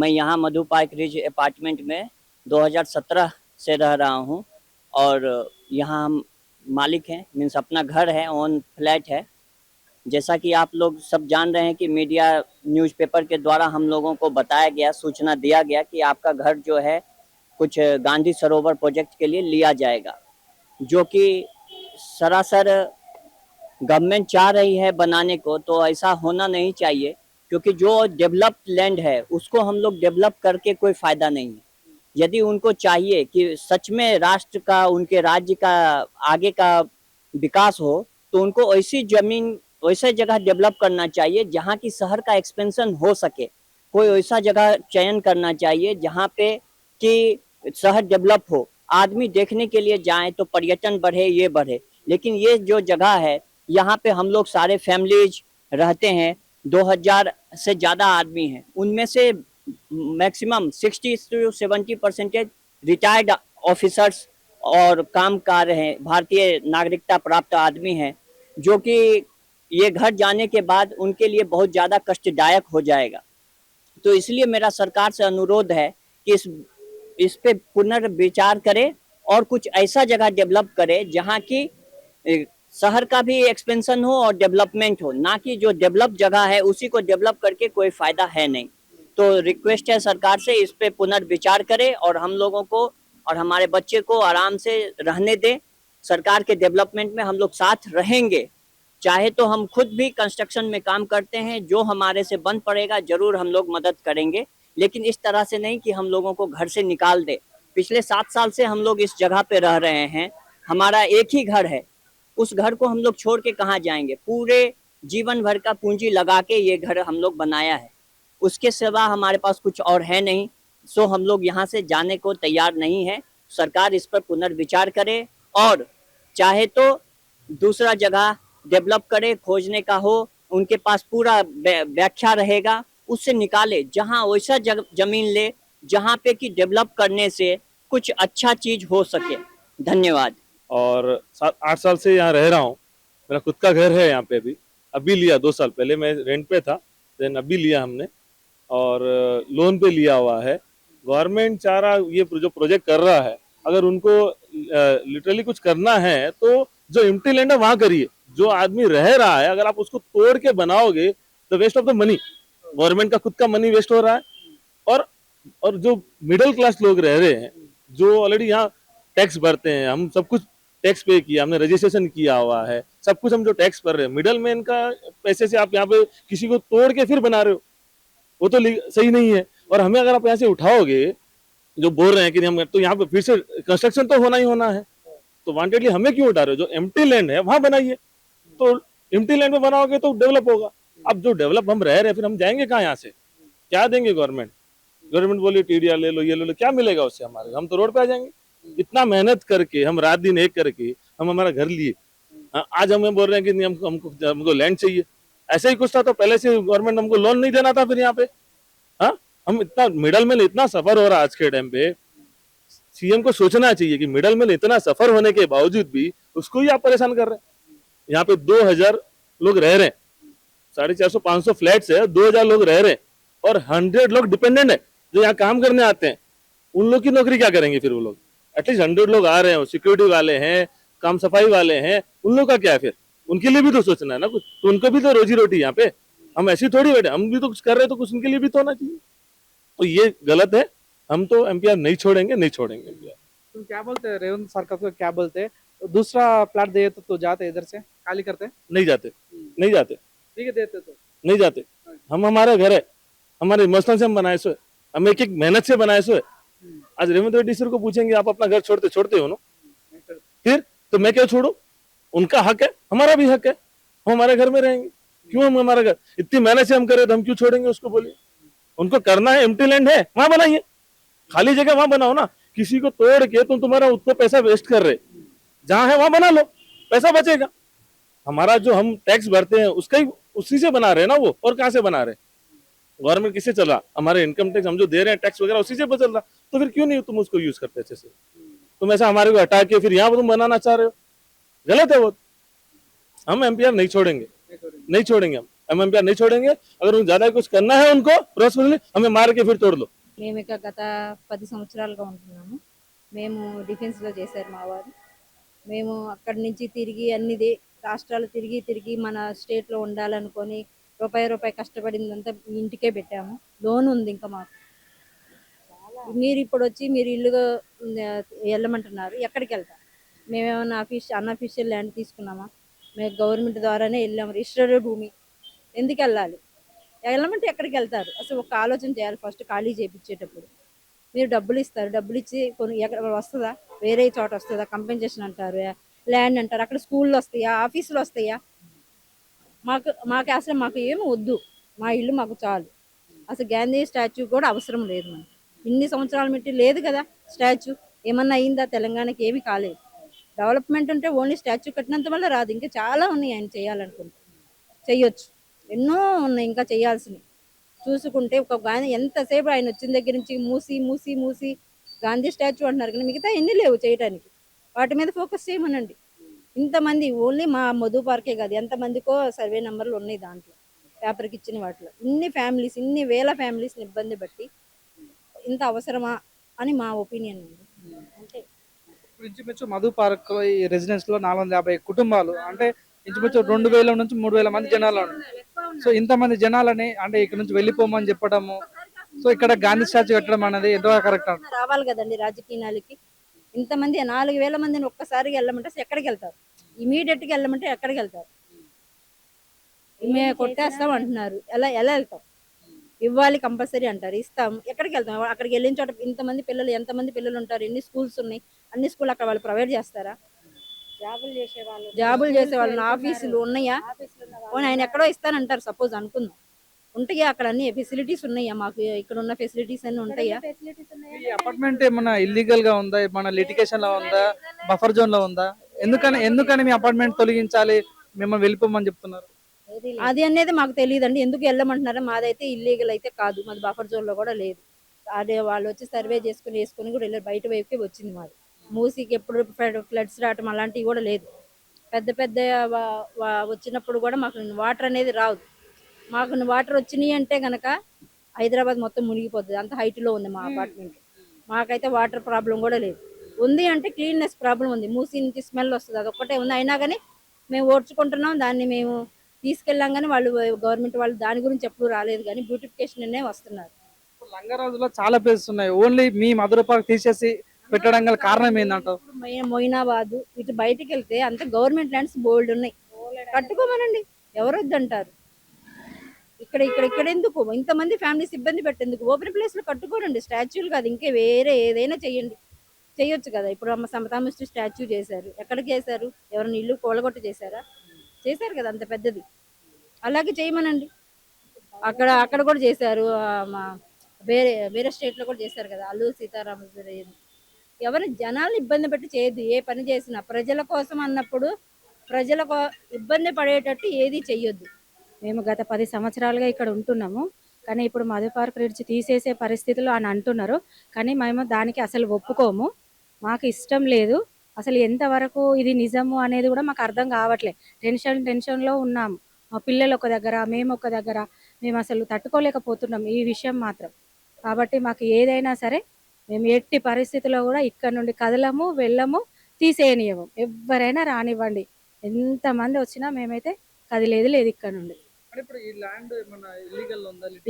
मैं यहाँ मधु park ridge apartment में 2017 से रह रहा हूँ और यहाँ हम मालिक हैं, मीन्स अपना घर है, ओन फ्लैट है। जैसा कि आप लोग सब जान रहे हैं कि मीडिया न्यूज़पेपर के द्वारा हम लोगों को बताया गया, सूचना दिया गया कि आपका घर जो है कुछ गांधी सरोवर प्रोजेक्ट के लिए लिया जाएगा, जो कि सरासर गवर्नमेंट चाह रही है बनाने को, तो ऐसा होना नहीं चाहिए, क्योंकि जो डेवलप्ड लैंड है उसको हम लोग डेवलप करके कोई फ़ायदा नहीं है। यदि उनको चाहिए कि सच में राष्ट्र का, उनके राज्य का आगे का विकास हो, तो उनको ऐसी ज़मीन, वैसे जगह डेवलप करना चाहिए जहाँ की शहर का एक्सपेंशन हो सके। कोई ऐसा जगह चयन करना चाहिए जहाँ पे कि शहर डेवलप हो, आदमी देखने के लिए जाएं तो पर्यटन बढ़े, ये बढ़े। लेकिन ये जो जगह है, यहाँ पे हम लोग सारे फैमिलीज रहते हैं, 2000 से ज़्यादा आदमी हैं, उनमें से मैक्सिमम 60 से 70% रिटायर्ड ऑफिसर्स और कामकार हैं, भारतीय नागरिकता प्राप्त आदमी हैं, जो कि ये घर जाने के बाद उनके लिए बहुत ज़्यादा कष्टदायक हो जाएगा। तो इसलिए मेरा सरकार से अनुरोध है कि इस पे पुनर्विचार करे और कुछ ऐसा जगह डेवलप करे जहाँ की शहर का भी एक्सपेंशन हो और डेवलपमेंट हो, ना कि जो डेवलप जगह है उसी को डेवलप करके कोई फायदा है नहीं। तो रिक्वेस्ट है सरकार से, इस पे पुनर्विचार करे और हम लोगों को और हमारे बच्चे को आराम से रहने दे। सरकार के डेवलपमेंट में हम लोग साथ रहेंगे, चाहे तो हम खुद भी कंस्ट्रक्शन में काम करते हैं, जो हमारे से बन पड़ेगा जरूर हम लोग मदद करेंगे, लेकिन इस तरह से नहीं कि हम लोगों को घर से निकाल दे। पिछले 7 साल से हम लोग इस जगह पे रह रहे हैं, हमारा एक ही घर है, उस घर को हम लोग छोड़ के कहाँ जाएंगे? पूरे जीवन भर का पूंजी लगा के ये घर हम लोग बनाया है, उसके सिवा हमारे पास कुछ और है नहीं। सो हम लोग यहाँ से जाने को तैयार नहीं है। सरकार इस पर पुनर्विचार करे और चाहे तो दूसरा जगह डेवलप करे, खोजने का हो, उनके पास पूरा व्याख्या रहेगा, उससे निकाले, जहाँ वैसा जमीन ले जहाँ पे कि डेवलप करने से कुछ अच्छा चीज हो सके। धन्यवाद। और 7-8 साल से यहाँ रह रहा हूँ। मेरा खुद का घर है यहाँ पे। अभी लिया 2 साल पहले, मैं रेंट पे था, देन अभी लिया हमने और लोन पे लिया हुआ है। गवर्नमेंट चाह रहा, ये जो प्रोजेक्ट कर रहा है, अगर उनको लिटरली कुछ करना है तो जो एम्प्टी लैंड है वहां करिए। जो आदमी रह रहा है अगर आप उसको तोड़ के बनाओगे तो waste of the money, government का खुद का मनी वेस्ट हो रहा है। और जो मिडिल क्लास लोग रह रहे हैं, जो ऑलरेडी यहाँ टैक्स भरते हैं, हम सब कुछ टैक्स पे किया, हमने रजिस्ट्रेशन किया हुआ है, सब कुछ हम जो टैक्स भर रहे हैं, मिडल मैन का पैसे से आप यहाँ पे किसी को तोड़ के फिर बना रहे हो, वो तो सही नहीं है। और हमें अगर आप यहाँ से उठाओगे, जो बोल रहे हैं कि हम, तो यहाँ पे फिर से कंस्ट्रक्शन तो होना ही होना है, तो वांटेडली हमें क्यों उठा रहे हो? जो एम्प्टी लैंड है वहां बनाइए। तो एम्प्टी लैंड में बनाओगे तो डेवलप होगा। अब जो डेवलप हम रह रहे हैं, फिर हम जाएंगे कहाँ यहाँ से? क्या देंगे गवर्नमेंट? गवर्नमेंट बोली टीडीआर ले लो, ये ले लो, क्या मिलेगा उससे हमारे? हम तो रोड पे आ जाएंगे। इतना मेहनत करके हम रात दिन एक करके हम हमारा घर लिए, आज हमें बोल रहे हैं कि नहीं, हमको लैंड चाहिए। ऐसे ही कुछ था तो पहले से गवर्नमेंट हमको लोन नहीं देना था फिर यहाँ पे। हाँ, हम इतना मिडल में इतना सफर हो रहा है आज के टाइम पे। सीएम को सोचना चाहिए कि मिडल में इतना सफर होने के बावजूद भी उसको ही आप परेशान कर रहे हैं। यहाँ पे 2000 लोग रह रहे हैं, 450-500 फ्लैट्स है, 2000 लोग रह रहे हैं और 100 लोग डिपेंडेंट है जो यहाँ काम करने आते हैं। उन लोग की नौकरी क्या करेंगे फिर? वो लोग एटलीस्ट 100 लोग आ रहे हैं, सिक्योरिटी वाले हैं, काम सफाई वाले हैं, उन लोग का क्या है फिर? उनके लिए भी तो सोचना है ना कुछ, तो उनको भी तो रोजी रोटी यहाँ पे। हम ऐसी थोड़ी बैठे, हम भी तो कुछ कर रहे हैं, तो कुछ उनके लिए भी तो होना चाहिए। तो ये गलत है। हम तो एमपीआर नहीं छोड़ेंगे, नहीं छोड़ेंगे एमपीआर। तुम क्या बोलते हैं रेवंत सरकार को, क्या बोलते हैं? दूसरा प्लाट दे तो जाते इधर से खाली करते? नहीं जाते, नहीं जाते। ठीक है, देते तो नहीं जाते। हम, हमारा घर है, हमारे इमोशनल से हम बनाए सो है, हम एक एक मेहनत से बनाए सो है। आज रेवंत रेड्डी सर को पूछेंगे आप अपना घर छोड़ते हो ना? फिर तो मैं क्यों छोड़ू? उनका हक है, हमारा भी हक है, हम हमारे घर में रहेंगे। क्यों हम हमारा घर इतनी मेहनत से हम करे तो हम क्यों छोड़ेंगे उसको? बोलिए, उनको करना है, एम्प्टी लैंड है वहां बनाइए, खाली जगह वहां बनाओ ना। किसी को तोड़ के तुम तुम्हारा उतना पैसा वेस्ट कर रहे, जहां है वहां बना लो, पैसा बचेगा। हमारा जो हम टैक्स भरते हैं उसका ही, उसी से बना रहे हैं ना वो, और कहां से बना रहे? गवर्नमेंट किससे चल रहा? हमारे इनकम टैक्स हम जो दे रहे हैं, टैक्स वगैरह उसी से बचल रहा। तो फिर क्यों नहीं तुम उसको यूज करते अच्छे से? तुम ऐसा हमारे को हटा के फिर यहाँ तुम बनाना चाह रहे हो, गलत है वो। हम एमपीआर नहीं छोड़ेंगे, नहीं छोड़ेंगे हम। एमएमपीआर नहीं छोड़ेंगे। अगर उनको ज्यादा कुछ करना है उनको प्रोसेसफुली हमें मार के फिर तोड़ दो। మేము ఇక గత 10 సంవత్సరాలుగా ఉంటున్నాము. మేము డిఫెన్స్లో చేశారు మా వారు. మేము అక్కడి నుంచి తిరిగి రాష్ట్రాలు తిరిగి తిరిగి మన స్టేట్లో ఉండాలనుకొని రూపాయి కష్టపడిందంతా ఇంటికే పెట్టాము. లోన్ ఉంది ఇంకా మాకు. మీరు ఇప్పుడు వచ్చి మీరు ఇల్లు వెళ్ళమంటున్నారు, ఎక్కడికి వెళ్తాం? మేమేమన్నా అన్అఫీషియల్ ల్యాండ్ తీసుకున్నామా? మేము గవర్నమెంట్ ద్వారానే వెళ్ళాము, రిజిస్టర్డ్ భూమి. ఎందుకు వెళ్ళాలి? వెళ్ళమంటే ఎక్కడికి వెళ్తారు? అసలు ఒక ఆలోచన చేయాలి ఫస్ట్ ఖాళీ చేయించేటప్పుడు. మీరు డబ్బులు ఇస్తారు, డబ్బులు ఇచ్చి ఎక్కడ వస్తుందా? వేరే చోట వస్తుందా? కంపెన్సేషన్ అంటారు, ల్యాండ్ అంటారు, అక్కడ స్కూళ్ళు వస్తాయా, ఆఫీసులు వస్తాయా? మాకు ఏమి వద్దు, మా ఇల్లు మాకు చాలు. అసలు గాంధీ స్టాచ్యూ కూడా అవసరం లేదు మనకి. ఇన్ని సంవత్సరాల మట్టి లేదు కదా స్టాచ్యూ. ఏమన్నా అయిందా? తెలంగాణకి ఏమీ కాలేదు. డెవలప్మెంట్ ఉంటే ఓన్లీ స్టాచ్యూ కట్టినంత వల్ల రాదు, ఇంకా చాలా ఉన్నాయి ఆయన చేయాలనుకుంటే. చెయ్యొచ్చు, ఎన్నో ఉన్నాయి ఇంకా చేయాల్సినవి. చూసుకుంటే ఒక గాంధీ ఎంతసేపు ఆయన వచ్చిన దగ్గర నుంచి మూసి మూసి మూసి గాంధీ స్టాచ్యూ అంటున్నారు, కానీ మిగతా ఎన్ని లేవు చేయడానికి. వాటి మీద ఫోకస్ చేయమనండి. ఇంతమంది ఓన్లీ మా మధు పార్కే కాదు, ఎంతమందికో సర్వే నెంబర్లు ఉన్నాయి దాంట్లో, పేపర్కి ఇచ్చిన వాటిలో. ఇన్ని ఫ్యామిలీస్, ఇన్ని వేల ఫ్యామిలీస్ని ఇబ్బంది పెట్టి ఇంత అవసరమా అని మా ఒపీనియన్ అండి. అంటే ఇంచుమించు మధు పార్క్ ఈ రెసిడెన్స్ లో 450 కుటుంబాలు, అంటే ఇంచుమించు 2000 నుంచి 3000 మంది జనాలు ఉన్నారు. సో ఇంతమంది జనాలని అంటే ఇక్కడ నుంచి వెళ్ళిపోమని చెప్పడము, సో ఇక్కడ గాంధీ స్టాచ్యూ పెట్టడం అనేది ఎంతో కరెక్ట్. రావాలి కదండి రాజకీయాలకి. ఇంతమంది 4000 మందిని ఒక్కసారిగా వెళ్ళమంటే అసలు ఎక్కడికి వెళ్తారు? ఇమీడియట్ గా వెళ్ళమంటే ఎక్కడికి వెళ్తారు? మేము కొట్టేస్తాం అంటున్నారు, ఎలా వెళ్తాం? ఇవ్వాలి కంపల్సరీ అంటారు, ఇస్తాం. ఎక్కడికి వెళ్తాం? అక్కడికి వెళ్ళిన చోట ఇంతమంది పిల్లలు, ఎంతమంది పిల్లలు ఉంటారు? ఎన్ని స్కూల్స్ ఉన్నాయి? అన్ని స్కూల్ అక్కడ వాళ్ళు ప్రొవైడ్ చేస్తారా? జాబులు చేసే వాళ్ళు ఆఫీసులు ఉన్నాయా? ఆయన ఎక్కడో ఇస్తానంటారు, సపోజ్ అనుకుందాం. ఉంటాయా అక్కడ? అన్ని ఫెసిలిటీస్ ఉన్నాయా? మాకు ఇక్కడ ఉన్న ఫెసిలిటీస్ అన్ని ఉంటాయా? ఈ అపార్ట్మెంట్ ఏమన్నా ఇల్లీగల్ గా ఉందా? మన లిటిగేషన్ లో ఉందా? బఫర్ జోన్ లో ఉందా? ఎందుకని మీ అపార్ట్మెంట్ తొలగించాలి, మిమ్మల్ని వెళ్ళిపోమని చెప్తున్నారు? అది అనేది మాకు తెలియదండి, ఎందుకు వెళ్ళమంటున్నారో. మాదైతే ఇల్లీగల్ అయితే కాదు, మాది బఫర్ జోన్ లో కూడా లేదు. అదే వాళ్ళు వచ్చి సర్వే వేసుకుని కూడా వెళ్ళారు, బయట వైపుకే వచ్చింది మాది. మూసీకి ఎప్పుడు ఫ్లడ్స్ రావటం అలాంటివి కూడా లేదు. పెద్ద వచ్చినప్పుడు కూడా మాకు వాటర్ అనేది రాదు. మాకు వాటర్ వచ్చినాయి అంటే గనక హైదరాబాద్ మొత్తం మునిగిపోతుంది, అంత హైట్లో ఉంది మా అపార్ట్మెంట్. మాకైతే వాటర్ ప్రాబ్లం కూడా లేదు. ఉంది అంటే క్లీన్నెస్ ప్రాబ్లం ఉంది, మూసీ నుంచి స్మెల్ వస్తుంది, అదొక్కటే ఉంది. అయినా కానీ మేము ఓడ్చుకుంటున్నాం, దాన్ని మేము తీసుకెళ్ళాం. కానీ వాళ్ళు గవర్నమెంట్ వాళ్ళు దాని గురించి ఎప్పుడు రాలేదు, కానీ బ్యూటిఫికేషన్ అనే వస్తున్నారు. లంగరాజులో చాలా ప్లేసెస్ ఉన్నాయి, ఓన్లీ మీ మధుర పార్క్ తీసేసి పెట్టడం గల కారణం ఏంటంటావు? మొయినాబాద్ ఇటు బయటికి వెళ్తే అంత గవర్నమెంట్ ల్యాండ్స్ బోల్డ్ ఉన్నాయి, కట్టుకోమనండి, ఎవరు వద్దంటారు? ఇక్కడ ఎందుకు ఇంతమంది ఫ్యామిలీస్ ఇబ్బంది పెట్టేందుకు? ఓపెన్ ప్లేస్ లో కట్టుకోరండి, స్టాచ్యూలు కాదు, ఇంకే వేరే ఏదైనా చెయ్యొచ్చు కదా. ఇప్పుడు సమతామిస్టు స్టాచ్యూ చేశారు, ఎక్కడికి చేశారు? ఎవరైనా ఇల్లు కూలగొట్టి చేశారా? చేశారు కదా, అంత పెద్దది. అలాగే చేయమనండి. అక్కడ కూడా చేశారు, మా వేరే స్టేట్ లో కూడా చేశారు కదా, అల్లూరు సీతారామరాజు. ఎవరు జనాలు ఇబ్బంది పెట్టి చేయొద్దు. ఏ పని చేసినా ప్రజల కోసం అన్నప్పుడు ప్రజలకు ఇబ్బంది పడేటట్టు ఏది చెయ్యొద్దు. మేము గత 10 సంవత్సరాలుగా ఇక్కడ ఉంటున్నాము, కానీ ఇప్పుడు మధు పార్క్ రిడ్జ్ తీసేసే పరిస్థితులు అని అంటున్నారు, కానీ మేము దానికి అసలు ఒప్పుకోము. మాకు ఇష్టం లేదు. అసలు ఎంతవరకు ఇది నిజము అనేది కూడా మాకు అర్థం కావట్లేదు. టెన్షన్లో ఉన్నాము. మా పిల్లలు ఒక దగ్గర, మేము ఒక దగ్గర, మేము అసలు తట్టుకోలేకపోతున్నాం ఈ విషయం మాత్రం. కాబట్టి మాకు ఏదైనా సరే మేము ఎట్టి పరిస్థితుల్లో కూడా ఇక్కడ నుండి కదలము, వెళ్ళము, తీసేయనియము. ఎవరైనా రానివ్వండి, ఎంతమంది వచ్చినా మేమైతే కదిలేదు లేదు ఇక్కడ నుండి.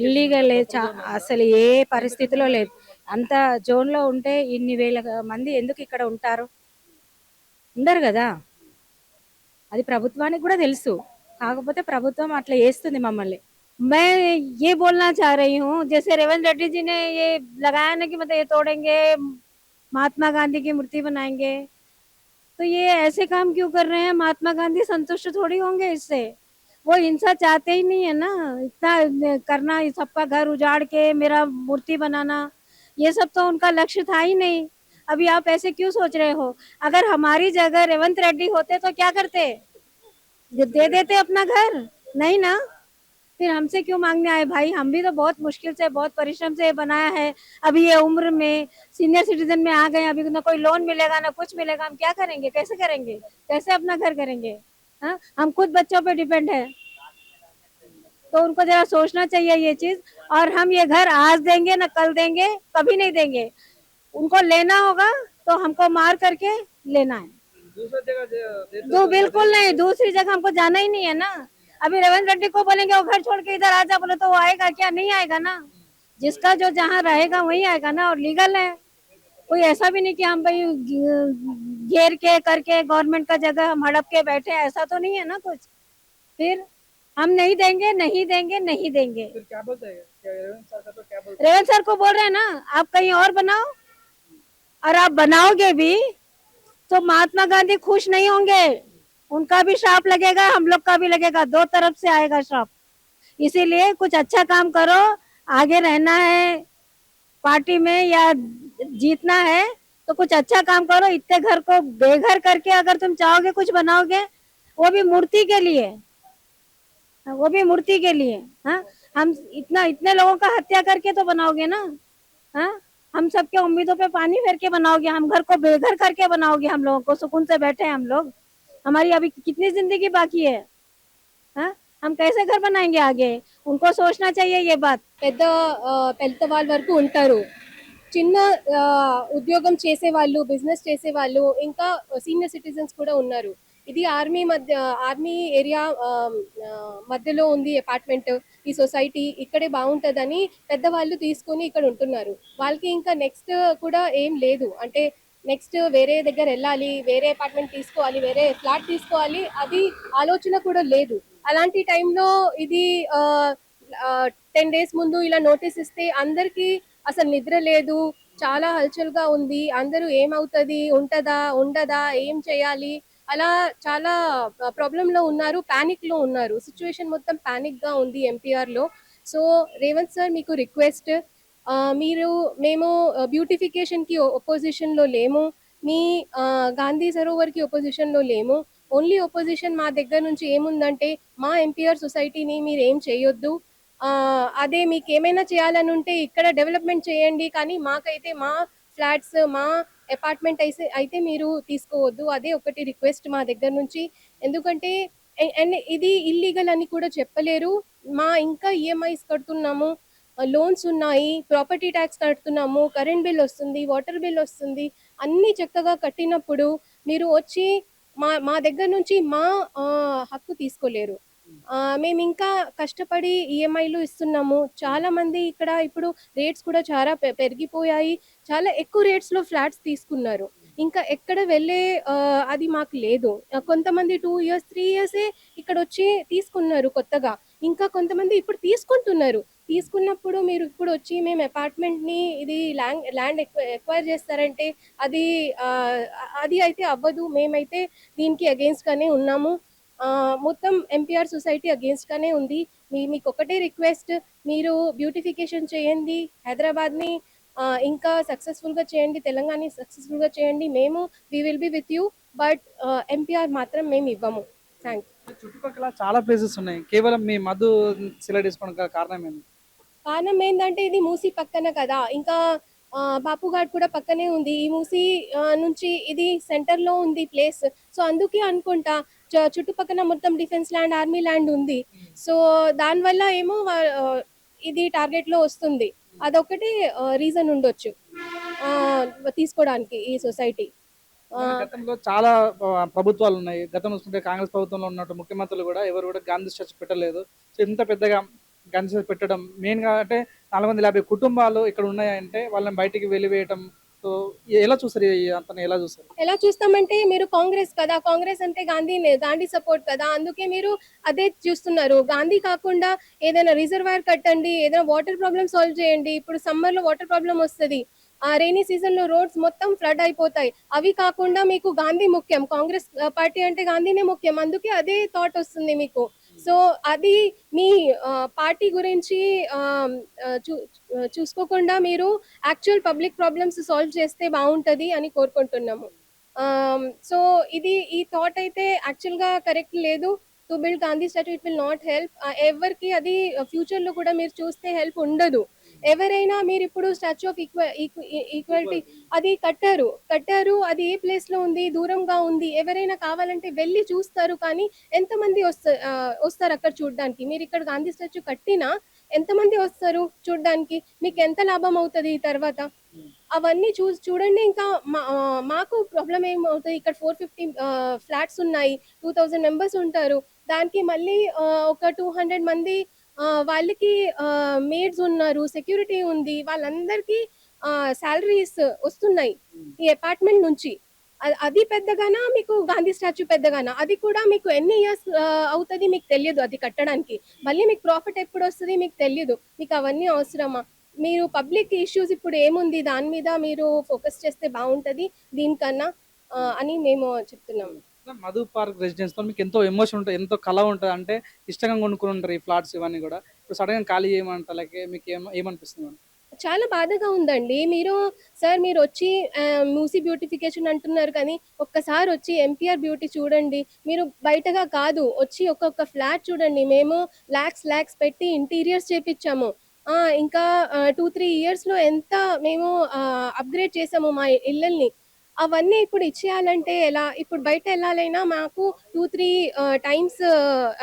ఇల్లీగల్ లేదు, అసలు ఏ పరిస్థితిలో లేదు. అంత జోన్లో ఉంటే ఇన్ని వేల మంది ఎందుకు ఇక్కడ ఉంటారు? ఉండరు కదా. అది ప్రభుత్వానికి కూడా తెలుసు, కాకపోతే ప్రభుత్వం అట్లా చేస్తుంది మమ్మల్ని. मैं ये बोलना चाह रही हूँ, जैसे रेवंत रेड्डी जी ने ये लगाया ना कि मतलब ये तोड़ेंगे, महात्मा गांधी की मूर्ति बनाएंगे, तो ये ऐसे काम क्यों कर रहे हैं? महात्मा गांधी संतुष्ट थोड़ी होंगे इससे, वो हिंसा चाहते ही नहीं है ना। इतना करना, सबका घर उजाड़ के मेरा मूर्ति बनाना, ये सब तो उनका लक्ष्य था ही नहीं। अभी आप ऐसे क्यों सोच रहे हो? अगर हमारी जगह रेवंत रेड्डी होते तो क्या करते? दे देते अपना घर, नहीं ना। फिर हमसे क्यों मांगने आए भाई? हम भी तो बहुत मुश्किल से, बहुत परिश्रम से बनाया है। अभी ये उम्र में सीनियर सिटीजन में आ गए, अभी ना कोई लोन मिलेगा ना कुछ मिलेगा, हम क्या करेंगे? कैसे करेंगे? कैसे अपना घर करेंगे? हाँ, हम खुद बच्चों पे डिपेंड है। तो उनको जरा सोचना चाहिए ये चीज। और हम ये घर आज देंगे ना कल देंगे, कभी नहीं देंगे। उनको लेना होगा तो हमको मार करके लेना है। दूसरा जगह दे दो बिल्कुल नहीं, दूसरी जगह हमको जाना ही नहीं है ना। अभी रेवंत रेड्डी को बोलेंगे वो घर छोड़ के इधर आ जा बोले तो वो आएगा क्या? नहीं आएगा ना। जिसका जो जहाँ रहेगा वही आएगा ना, और लीगल है। कोई ऐसा भी नहीं कि हम भाई घेर के करके गवर्नमेंट का जगह हम हड़प के बैठे हैं, ऐसा तो नहीं है ना कुछ। फिर हम नहीं देंगे, नहीं देंगे, नहीं देंगे। फिर क्या बोलते हैं, क्या रेवंत सर का क्या बोलते रेवंत सर को बोल रहे हैं ना, आप कहीं और बनाओ, और आप बनाओगे भी तो महात्मा गांधी खुश नहीं होंगे। उनका भी श्राप लगेगा, हम लोग का भी लगेगा, दो तरफ से आएगा श्राप। इसीलिए कुछ अच्छा काम करो, आगे रहना है पार्टी में या जीतना है तो कुछ अच्छा काम करो। इतने घर को बेघर करके अगर तुम चाहोगे कुछ बनाओगे, वो भी मूर्ति के लिए, वो भी मूर्ति के लिए। हाँ, हम इतने लोगों का हत्या करके तो बनाओगे ना। हाँ, हम सबके उम्मीदों पे पानी फेर के बनाओगे, हम घर को बेघर करके बनाओगे। हम लोगों को सुकून से बैठे हैं हम लोग, हमारी अभी कितनी जिंदगी बाकी है। हाँ, हम कैसे घर बनाएंगे आगे? उनको सोचना चाहिए ये बात। పెద్ద వాళ్ళ వరకు ఉంటారు. చిన్న ఉద్యోగం చేసేవాళ్ళు, బిజినెస్ చేసేవాళ్ళు, ఇంకా సీనియర్ సిటిజన్స్ కూడా ఉన్నారు. ఇది ఆర్మీ ఏరియా మధ్యలో ఉంది అపార్ట్మెంట్. ఈ సొసైటీ ఇక్కడే బాగుంటుందని పెద్దవాళ్ళు తీసుకొని ఇక్కడ ఉంటున్నారు. వాళ్ళకి ఇంకా నెక్స్ట్ కూడా ఏం లేదు, అంటే నెక్స్ట్ వేరే దగ్గర వెళ్ళాలి, వేరే అపార్ట్మెంట్ తీసుకోవాలి, వేరే ఫ్లాట్ తీసుకోవాలి, అది ఆలోచన కూడా లేదు. అలాంటి టైంలో ఇది 10 డేస్ ముందు ఇలా నోటీస్ ఇస్తే అందరికీ అసలు నిద్ర లేదు, చాలా హల్చల్గా ఉంది. అందరూ ఏమవుతుంది, ఉంటదా ఉండదా, ఏం చేయాలి, అలా చాలా ప్రాబ్లంలో ఉన్నారు, ప్యానిక్లో ఉన్నారు. సిచ్యువేషన్ మొత్తం ప్యానిక్గా ఉంది ఎంపీఆర్లో. సో రేవంత్ సార్, మీకు రిక్వెస్ట్, మేము బ్యూటిఫికేషన్కి ఒపోజిషన్లో లేము, మీ గాంధీ సరోవర్కి ఒపోజిషన్లో లేము. ఓన్లీ ఒపోజిషన్ మా దగ్గర నుంచి ఏముందంటే, మా ఎంపీఆర్ సొసైటీని మీరు ఏం చేయొద్దు, అదే మీకు ఏమైనా చేయాలని ఉంటే ఇక్కడ డెవలప్మెంట్ చేయండి, కానీ మాకైతే మా ఫ్లాట్స్, మా అపార్ట్మెంట్ అయితే మీరు తీసుకోవద్దు. అదే ఒకటి రిక్వెస్ట్ మా దగ్గర నుంచి. ఎందుకంటే అండ్ ఇది ఇల్లీగల్ అని కూడా చెప్పలేరు. ఇంకా ఈఎంఐస్ కడుతున్నాము, లోన్స్ ఉన్నాయి, ప్రాపర్టీ ట్యాక్స్ కడుతున్నాము, కరెంట్ బిల్ వస్తుంది, వాటర్ బిల్ వస్తుంది. అన్నీ చక్కగా కట్టినప్పుడు మీరు వచ్చి మా దగ్గర నుంచి మా హక్కు తీసుకోలేరు. మేము ఇంకా కష్టపడి ఈఎంఐలు ఇస్తున్నాము. చాలా మంది ఇక్కడ ఇప్పుడు రేట్స్ కూడా చాలా పెరిగిపోయాయి. చాలా ఎక్కువ రేట్స్లో ఫ్లాట్స్ తీసుకున్నారు. ఇంకా ఎక్కడ వెళ్ళే అది మాకు లేదు. కొంతమంది 2 ఇయర్స్ 3 ఇయర్సే ఇక్కడ వచ్చి తీసుకున్నారు కొత్తగా. ఇంకా కొంతమంది ఇప్పుడు తీసుకుంటున్నారు. తీసుకున్నప్పుడు మీరు ఇప్పుడు వచ్చి మేము అపార్ట్మెంట్ని ఇది ల్యాండ్ ఎక్వైర్ చేస్తారంటే అది అయితే అవ్వదు. మేమైతే దీనికి అగెయిన్స్ట్గానే ఉన్నాము. మొత్తం ఎంపీఆర్ సొసైటీ అగేన్స్ట్గానే ఉంది. మీకు ఒకటే రిక్వెస్ట్, మీరు బ్యూటిఫికేషన్ చేయండి, హైదరాబాద్ని ఇంకా సక్సెస్ఫుల్గా చేయండి, తెలంగాణని సక్సెస్ఫుల్గా చేయండి. మేము will be with you, but MPR మాత్రం మేము ఇవ్వము. Thank you. చుట్టుపక్కల చాలా ప్లేసెస్ ఉన్నాయి, కేవలం మీ మధు సెలెక్ట్ చేసుకోవడానికి కారణం ఏంటి? కారణం ఏంటంటే ఇది మూసీ పక్కన కదా, ఇంకా బాపుఘాట్ కూడా పక్కనే ఉంది. ఈ మూసీ నుంచి ఇది సెంటర్లో ఉంది ప్లేస్. సో అందుకే అనుకుంటా చుట్టుపక్కల మొత్తం డిఫెన్స్ ల్యాండ్, ఆర్మీ ల్యాండ్ ఉంది. సో దానివల్ల ఏమో ఇది టార్గెట్లో వస్తుంది. అదొకటి రీజన్ ఉండొచ్చు తీసుకోవడానికి ఈ సొసైటీ. గతంలో చాలా ప్రభుత్వాలు ఉన్నాయి. గతంలో చూసుకుంటే కాంగ్రెస్ ప్రభుత్వంలో ఉన్నట్టు ముఖ్యమంత్రులు కూడా ఎవరు కూడా గాంధీ స్టాచ్యూ పెట్టలేదు. సో ఇంత పెద్దగా గాంధీ స్టాచ్యూ పెట్టడం మెయిన్గా అంటే 450 కుటుంబాలు ఇక్కడ ఉన్నాయంటే వాళ్ళని బయటికి వెలివేయటం. సో ఎలా చూస్తారు, అంతని ఎలా చూస్తారు? ఎలా చూస్తామంటే, మీరు కాంగ్రెస్ కదా, కాంగ్రెస్ అంటే గాంధీ సపోర్ట్ కదా, అందుకే మీరు అదే చూస్తున్నారు. గాంధీ కాకుండా ఏదైనా రిజర్వాయర్ కట్టండి, ఏదైనా వాటర్ ప్రాబ్లమ్ సాల్వ్ చేయండి. ఇప్పుడు సమ్మర్లో వాటర్ ప్రాబ్లమ్ వస్తుంది, రైనీ సీజన్లో రోడ్స్ మొత్తం ఫ్లడ్ అయిపోతాయి. అవి కాకుండా మీకు గాంధీ ముఖ్యం, కాంగ్రెస్ పార్టీ అంటే గాంధీనే ముఖ్యం, అందుకే అదే థాట్ వస్తుంది మీకు. సో అది మీ పార్టీ గురించి చూసుకోకుండా మీరు యాక్చువల్ పబ్లిక్ ప్రాబ్లమ్స్ సాల్వ్ చేస్తే బాగుంటుంది అని కోరుకుంటున్నాము. సో ఈ థాట్ అయితే యాక్చువల్గా కరెక్ట్ లేదు. To build Gandhi statue, it will not help ఎవరికి. అది ఫ్యూచర్లో కూడా మీరు చూస్తే హెల్ప్ ఉండదు. ఎవరైనా మీరు ఇప్పుడు స్టాచ్యూ ఆఫ్ ఈక్వాలిటీ అది కట్టారు అది ఏ ప్లేస్ లో ఉంది, దూరంగా ఉంది, ఎవరైనా కావాలంటే వెళ్ళి చూస్తారు. కానీ ఎంతమంది వస్తారు అక్కడ చూడడానికి? మీరు ఇక్కడ గాంధీ స్టాచ్యూ కట్టినా ఎంతమంది వస్తారు చూడడానికి? మీకు ఎంత లాభం అవుతుంది తర్వాత? అవన్నీ చూడండి. ఇంకా మాకు ప్రాబ్లం ఏమవుతుంది, ఇక్కడ 450 ఫ్లాట్స్ ఉన్నాయి, 2000 మెంబర్స్ ఉంటారు. దానికి మళ్ళీ ఒక 200 మంది వాళ్ళకి మేడ్స్ ఉన్నారు, సెక్యూరిటీ ఉంది, వాళ్ళందరికీ శాలరీస్ వస్తున్నాయి ఈ అపార్ట్మెంట్ నుంచి. అది పెద్దగానా మీకు గాంధీ స్టాచ్యూ పెద్దగానా? అది కూడా మీకు ఎన్ని ఇయర్స్ అవుతుంది మీకు తెలియదు అది కట్టడానికి. మళ్ళీ మీకు ప్రాఫిట్ ఎప్పుడు వస్తుంది మీకు తెలియదు. మీకు అవన్నీ అవసరమా? మీరు పబ్లిక్ ఇష్యూస్ ఇప్పుడు ఏముంది దాని మీద మీరు ఫోకస్ చేస్తే బాగుంటది దీనికన్నా అని మేము చెప్తున్నాము. మధు పార్క్ రెసిడెన్స్ తో మీకు ఎంతో ఎమోషన్ ఉంటుంది, ఎంతో కళ ఉంటుంది, అంటే ఇష్టంగా కొనుక్కుని ఉంటారు ఈ ఫ్లాట్స్ ఇవన్నీ కూడా. ఇప్పుడు సడన్ గా ఖాళీ చేయమంటారు, అలాగే మీకు ఏమనిపిస్తుంది మేడం? చాలా బాధగా ఉందండి. మీరు వచ్చి మూసీ బ్యూటిఫికేషన్ అంటున్నారు, కానీ ఒక్కసారి వచ్చి ఎంపీఆర్ బ్యూటీ చూడండి. మీరు బయటగా కాదు, వచ్చి ఒక్కొక్క ఫ్లాట్ చూడండి. మేము లాక్స్ పెట్టి ఇంటీరియర్స్ చేపించాము. ఇంకా 2-3 ఇయర్స్ లో ఎంత మేము అప్గ్రేడ్ చేసాము మా ఇళ్ళని. అవన్నీ ఇప్పుడు ఇచ్చేయాలంటే ఎలా? ఇప్పుడు బయట వెళ్ళాలైనా మాకు 2-3 టైమ్స్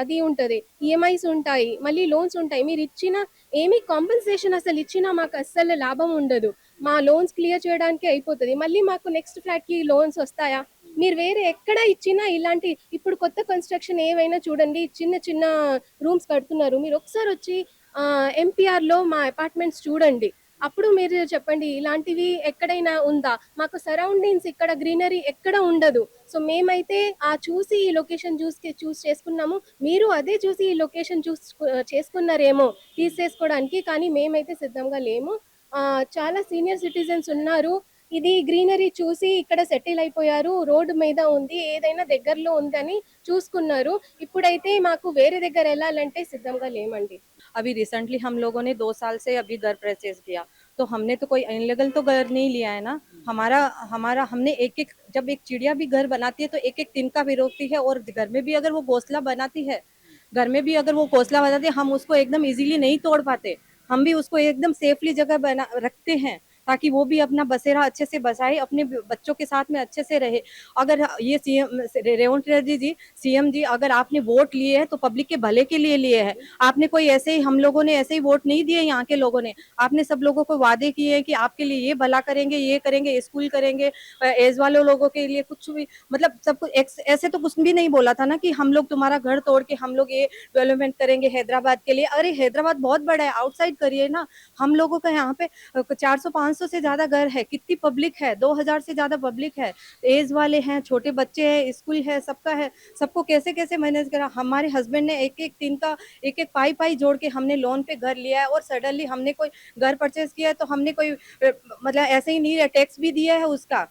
అది ఉంటది, ఈఎంఐస్ ఉంటాయి, మళ్ళీ లోన్స్ ఉంటాయి. మీరు ఇచ్చిన ఏమి కాంపెన్సేషన్ అసలు ఇచ్చినా మాకు అస్సలు లాభం ఉండదు. మా లోన్స్ క్లియర్ చేయడానికి అయిపోతుంది, మళ్ళీ మాకు నెక్స్ట్ ఫ్లాట్ కి లోన్స్ వస్తాయా? మీరు వేరే ఎక్కడ ఇచ్చినా ఇలాంటి ఇప్పుడు కొత్త కన్స్ట్రక్షన్ ఏవైనా చూడండి, చిన్న చిన్న రూమ్స్ కడుతున్నారు. మీరు ఒకసారి వచ్చి ఎంపీఆర్ లో మా అపార్ట్మెంట్స్ చూడండి, అప్పుడు మీరు చెప్పండి ఇలాంటివి ఎక్కడైనా ఉందా? మాకు సరౌండింగ్స్ ఇక్కడ గ్రీనరీ ఎక్కడ ఉండదు. సో మేమైతే చూసి ఈ లొకేషన్ చూస్ చేసుకున్నాము. మీరు అదే చూసి ఈ లొకేషన్ చేసుకున్నారేమో తీసేసుకోవడానికి, కానీ మేమైతే సిద్ధంగా లేము. చాలా సీనియర్ సిటిజన్స్ ఉన్నారు, ఇది గ్రీనరీ చూసి ఇక్కడ సెటిల్ అయిపోయారు, రోడ్డు మీద ఉంది, ఏదైనా దగ్గరలో ఉందని చూసుకున్నారు. ఇప్పుడైతే మాకు వేరే దగ్గర వెళ్ళాలంటే సిద్ధంగా లేమండి. अभी रिसेंटली हम लोगों ने 2 साल से अभी घर परचेज किया, तो हमने तो कोई इनलीगल तो घर नहीं लिया है ना। हमारा हमारा हमने एक जब एक चिड़िया भी घर बनाती है तो एक तिनका भी रोकती है, और घर में भी अगर वो घोंसला बनाती है, हम उसको एकदम इजीली नहीं तोड़ पाते। हम भी उसको एकदम सेफली जगह बना रखते हैं ताकि वो भी अपना बसेरा अच्छे से बसाए, अपने बच्चों के साथ में अच्छे से रहे। अगर ये रेवंत रेड्डी जी सीएम जी, अगर आपने वोट लिए है तो पब्लिक के भले के लिए लिए है। आपने कोई ऐसे ही, हम लोगों ने ऐसे ही वोट नहीं दिए, यहाँ के लोगों ने, आपने सब लोगों को वादे किए हैं कि आपके लिए ये भला करेंगे, ये करेंगे, स्कूल करेंगे, एज वाले लोगों के लिए कुछ भी, मतलब सब कुछ ऐसे तो कुछ भी नहीं बोला था ना कि हम लोग तुम्हारा घर तोड़ के हम लोग ये डेवलपमेंट करेंगे हैदराबाद के लिए। अरे हैदराबाद बहुत बड़ा है, आउटसाइड करिए ना। हम लोगों का यहाँ पे 400-500 से ज्यादा घर है, कितनी पब्लिक है, 2000 से ज्यादा पब्लिक है, एज वाले हैं, छोटे बच्चे हैं, स्कूल है, सबका है। सबको कैसे कैसे मैनेज करा। हमारे हस्बैंड ने एक पाई जोड़ के हमने लोन पे घर लिया है, और सडनली हमने कोई घर परचेज किया है तो हमने कोई मतलब ऐसे ही नहीं, टैक्स भी दिया है उसका।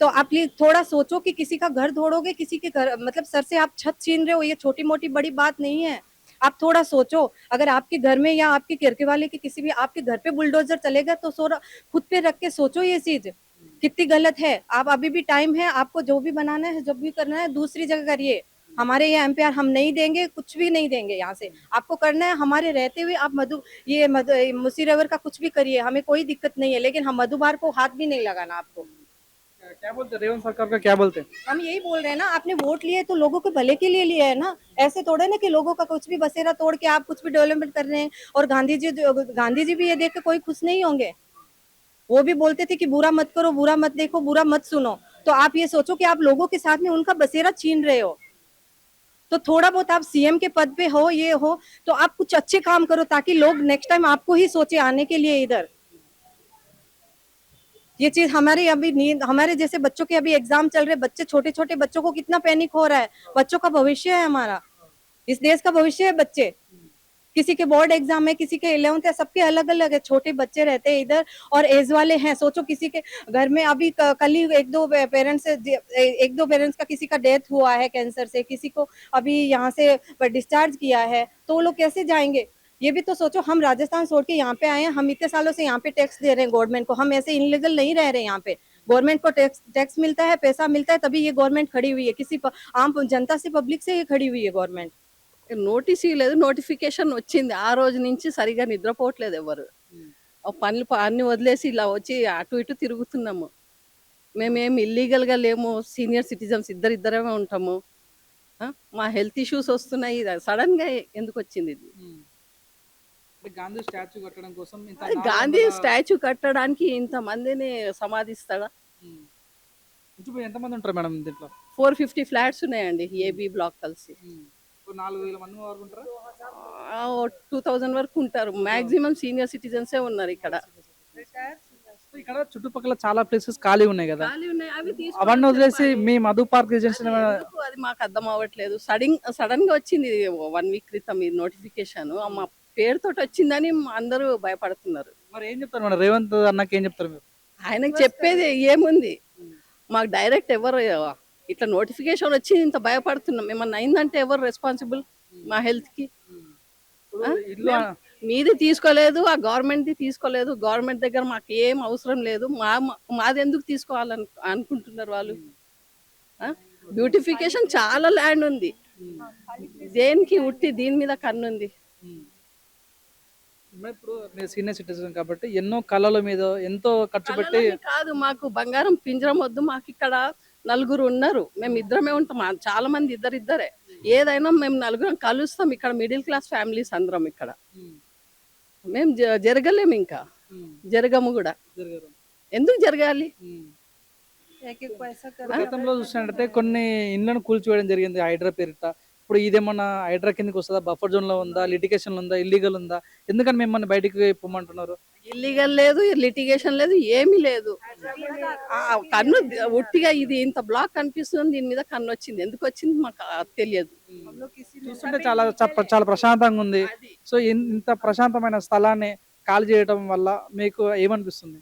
तो आप ये थोड़ा सोचो कि किसी का घर तोड़ोगे, किसी के घर मतलब सर से आप छत छीन रहे हो, ये छोटी मोटी बड़ी बात नहीं है। आप थोड़ा सोचो, अगर आपके घर में या आपके किरके वाले के किसी भी आपके घर पे बुलडोजर चलेगा तो खुद पे रख के सोचो ये चीज कितनी गलत है। आप अभी भी टाइम है, आपको जो भी बनाना है, जो भी करना है, दूसरी जगह करिए। हमारे ये एमपीआर हम नहीं देंगे, कुछ भी नहीं देंगे यहाँ से। आपको करना है हमारे रहते हुए, आप मुसी रिवर का कुछ भी करिए, हमें कोई दिक्कत नहीं है, लेकिन हम मधुबार को हाथ भी नहीं लगाना आपको। क्या बोलते हैं रेवंत सरकार का, क्या बोलते हैं? हम यही बोल रहे हैं ना, आपने वोट लिए तो लोगों के भले के लिए लिया है ना। ऐसे थोड़े ना कि लोगों का कुछ भी बसेरा तोड़ के आप कुछ भी डेवलपमेंट कर रहे हैं। और गांधी जी भी ये देख के कोई खुश नहीं होंगे। वो भी बोलते थे कि बुरा मत करो, बुरा मत देखो, बुरा मत सुनो। तो आप ये सोचो कि आप लोगों के साथ में उनका बसेरा छीन रहे हो, तो थोड़ा बहुत आप सीएम के पद पे हो, ये हो, तो आप कुछ अच्छे काम करो ताकि लोग नेक्स्ट टाइम आपको ही सोचे आने के लिए इधर। ये चीज हमारे जैसे बच्चों के अभी एग्जाम चल रहे, बच्चे छोटे छोटे बच्चों को कितना पैनिक हो रहा है। बच्चों का भविष्य है, हमारा इस देश का भविष्य है बच्चे। किसी के बोर्ड एग्जाम है, किसी के 11th है, सबके अलग अलग है, छोटे बच्चे रहते हैं इधर और एज वाले हैं। सोचो किसी के घर में अभी कल ही एक दो पेरेंट्स का किसी का डेथ हुआ है कैंसर से, किसी को अभी यहाँ से डिस्चार्ज किया है, तो वो लोग कैसे जाएंगे। ये भी तो सोचो, हम राजस्थान छोड़ के यहाँ पे आए हैं, हम इतने सालों से यहाँ पे टैक्स दे रहे हैं गवर्नमेंट को, हम ऐसे इनलीगल नहीं रह रहे हैं। यहाँ पे गवर्नमेंट को टैक्स मिलता है, पैसा मिलता है, तभी ये गवर्नमेंट खड़ी हुई है। किसी आम जनता से, पब्लिक से ये खड़ी हुई है गवर्नमेंट। నోటీస్ ఇవ్వలేదు, నోటిఫికేషన్ వచ్చింది. ఆ రోజు నుంచి సరిగా నిద్రపోవట్లేదు ఎవరు. ఆ పనులు అన్ని వదిలేసి ఇలా వచ్చి అటు ఇటు తిరుగుతున్నాము. మేమేం ఇల్లీగల్గా లేము, సీనియర్ సిటిజన్స్ ఇద్దరిద్దరమే ఉంటాము. మా హెల్త్ ఇష్యూస్ వస్తున్నాయి, సడన్గా ఎందుకు వచ్చింది ఇది? గాంధీ స్టాచ్యూ కట్టడం కోసం గాంధీ స్టాచ్యూ కట్టడానికి ఇంతమందిని సమాధిస్తాడా? ఎంతమంది ఉంటారు మేడం దీంట్లో? 450 ఫ్లాట్స్ ఉన్నాయండి, ఏబీ బ్లాక్ కలిసి. 4000 మంది వరకు ఉంటారు. 2000 వరకు ఉంటారు. మాక్సిమం సీనియర్ సిటిజన్సే ఉన్నారు ఇక్కడ. ఇక్కడ చుట్టుపక్కల చాలా ప్లేసెస్ ఖాళీ ఉన్నాయి కదా, ఖాళీ ఉన్నాయి, అవి అవన్నీ వదిలేసి మీ మధు పార్క్ ఏజెన్సీ అది మాకు అర్థం అవ్వట్లేదు. సడన్ గా వచ్చింది 1 వీక్ క్రితం ఈ నోటిఫికేషన్. మా పేరుతో వచ్చిందని అందరూ భయపడుతున్నారు. మరి ఏం చెప్తారు మేడం రేవంత్ అన్నకి? ఏం చెప్తారు మీరు? ఆయనకు చెప్పేది ఏముంది, మాకు డైరెక్ట్ ఎవరు ఇట్లా నోటిఫికేషన్ వచ్చి ఇంత భయపడుతున్నాం, ఏమన్నా అయిందంటే ఎవరు రెస్పాన్సిబుల్ మా హెల్త్ కి? మీది తీసుకోలేదు, ఆ గవర్నమెంట్ ది తీసుకోలేదు. గవర్నమెంట్ దగ్గర మాకు ఏం అవసరం లేదు, మాది ఎందుకు తీసుకోవాలని అనుకుంటున్నారు వాళ్ళు? బ్యూటిఫికేషన్ చాలా ల్యాండ్ ఉంది, దేనికి ఉట్టి దీని మీద కన్నుంది. ఇప్పుడు మీరు సీనియర్ సిటిజన్ కాబట్టి ఎన్నో కళల మీద ఎంతో ఖర్చు పెట్టి కాదు, మాకు బంగారం పింజరం వద్దు. మాకు ఇక్కడ 4 ఉన్నారు, మేము ఇద్దరమే ఉంటాం. చాలా మంది ఇద్దరిద్దరే. ఏదైనా మేము 4 కలుస్తాం. ఇక్కడ మిడిల్ క్లాస్ ఫ్యామిలీస్ అందరం. ఇక్కడ మేము జరగలేము, ఇంకా జరగము కూడా. ఎందుకు జరగాలి? గతంలో చూసినట్టయితే కొన్ని ఇళ్లను కూల్చివేయడం జరిగింది హైడ్రా పేరిట. ఇప్పుడు ఇదేమన్నా హైడ్రా కిందకి వస్తుందా? బఫర్ జోన్ లో ఉందా? లిటిగేషన్ ఉందా? ఇల్లీగల్ ఉందా? ఎందుకని మిమ్మల్ని బయటికి పొమ్మంటున్నారు? ఇల్లీగల్ లేదు, లిటిగేషన్ లేదు, ఏమీ లేదు. కన్ను ఉట్టిగా ఇది ఇంత బ్లాక్ కనిపిస్తుంది, దీని మీద కన్ను వచ్చింది. ఎందుకు వచ్చింది మాకు తెలియదు. చూస్తుంటే చాలా ప్రశాంతంగా ఉంది. సో ఇంత ప్రశాంతమైన స్థలాన్ని ఖాళీ చేయడం వల్ల మీకు ఏమనిపిస్తుంది?